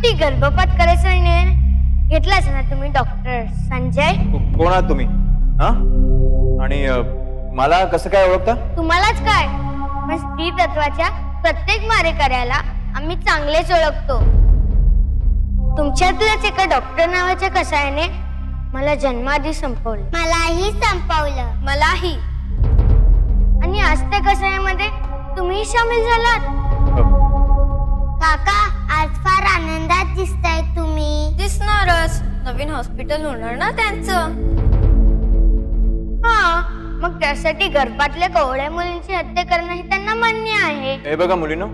ती गर्भपात करायचा निर्णय घेतलाच ना तुम्ही डॉक्टर संजय? कोण आहात तुम्ही? हा? आणि मला कसं काय ओळखता? तुम्हालाच काय, पण स्त्री तत्वाच्या प्रत्येक मारेकऱ्याला आम्ही चांगलेच ओळखतो. तुमच्यातल्याच एका डॉक्टर नावाच्या कसायाने मला जन्माआधी संपवलं. मलाही संपवलं. मलाही. आणि आज त्या कसायामध्ये तुम्ही सामील झालात. काका, आज फार आनंदात दिसताय तुम्ही. दिसणारच, नवीन हॉस्पिटल होणार ना त्यांचं. हा, मग त्यासाठी गर्भातल्या कोवळ्या मुलींची हत्या करणं हे त्यांना मान्य आहे. हे बघा मुलीनो,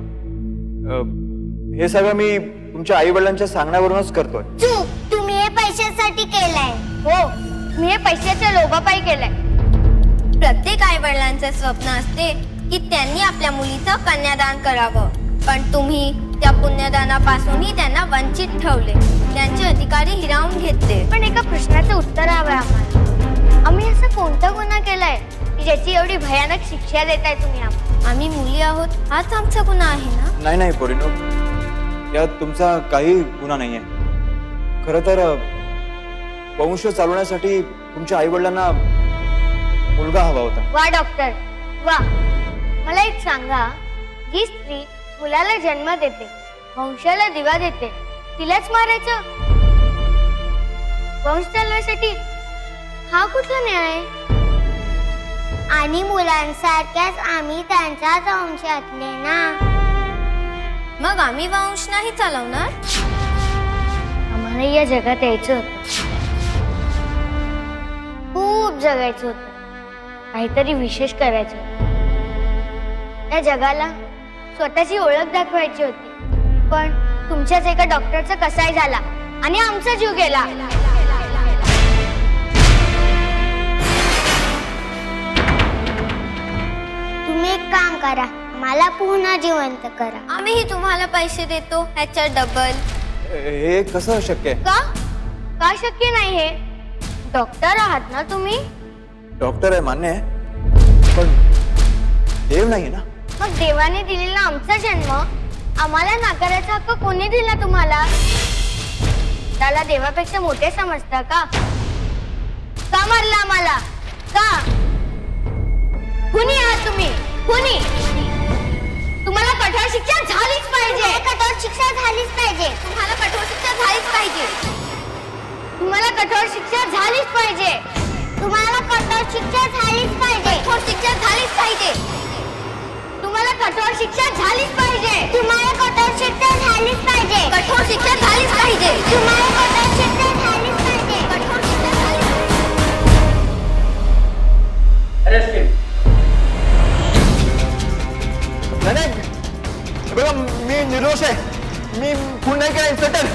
हे सगळं मी तुमच्या आई वडिलांच्या सांगण्यावरूनच करतोय. चूक, तुम्ही हे पैशासाठी केलंय. हो, मी हे पैशाच्या लोभापायी केलंय. प्रत्येक आई वडिलांचे स्वप्न असते की त्यांनी आपल्या मुलीचं कन्यादान करावं, पण तुम्ही त्या पुण्यदानापासूनही त्यांना वंचित ठेवले, त्यांचे अधिकारी हिरावून घेतले. पण एका प्रश्नाचं उत्तर हवं आम्हाला. आम्ही असा कोणता गुन्हा केलाय की ज्याची एवढी भयानक शिक्षा देताय तुम्ही आम्हाला? आम्ही मुली आहोत, हाच आमचा गुन्हा आहे ना? नाही नाही पोरीनो, यात तुमचा काही गुन्हा नाहीये. खरं तर वंश चालवण्यासाठी तुमच्या आई वडिलांना मुलगा हवा होता. वा डॉक्टर वा. मला एक सांगा, जी स्त्री मुलाला जन्म देते, वंशाला दिवा देते, तिलाच मारायचं? वंश चालवण्यासाठी हा कुठला न्याय? आणि मुलांसारख्याच आम्ही त्यांच्याच वंशातले ना. मग आम्ही वंश नाही चालवणार? आम्हाला या जगात यायचं होतं, खूप जगायचं होतं, काहीतरी विशेष करायचं होतं. त्या जगाला स्वतःची ओळख दाखवायची होती. पण तुमच्याच एका डॉक्टरचा कसाय झाला आणि आमचा जीव गेला. तुम्ही एक काम करा, मला पुन्हा जिवंत करा. आम्हीही तुम्हाला पैसे देतो, ह्याच्या डबल. हे कसं शक्य आहे? का शक्य नाही? हे डॉक्टर आहात ना तुम्ही? डॉक्टर आहे मान्य आहे, पण देव नाही ना. मग देवाने दिलेला आमचा जन्म आम्हाला नाकारायचा हक्क कोणी दिला तुम्हाला? त्याला देवापेक्षा मोठे समजता का? का मारला आम्हाला? का? कुणी आहात तुम्ही? कुणी? तुम्हाला कठोर शिक्षा झालीच पाहिजे. कठोर शिक्षा झालीच पाहिजे. तुम्हाला कठोर शिक्षा झालीच पाहिजे. तुम्हाला कठोर शिक्षा झालीच पाहिजे. तुम्हाला कठोर शिक्षा झालीच पाहिजे. कठोर शिक्षा झालीच पाहिजे. तुम्हाला कठोर शिक्षा झालीच पाहिजे. तुम्हाला कठोर शिक्षा झालीच पाहिजे. कठोर शिक्षा झालीच पाहिजे. तुम्हाला कठोर शिक्षा झालीच पाहिजे. कठोर शिक्षा झालीच पाहिजे. नाही, बघा मी निर्दोष आहे. मी खून नाही केला इन्स्पेक्टर.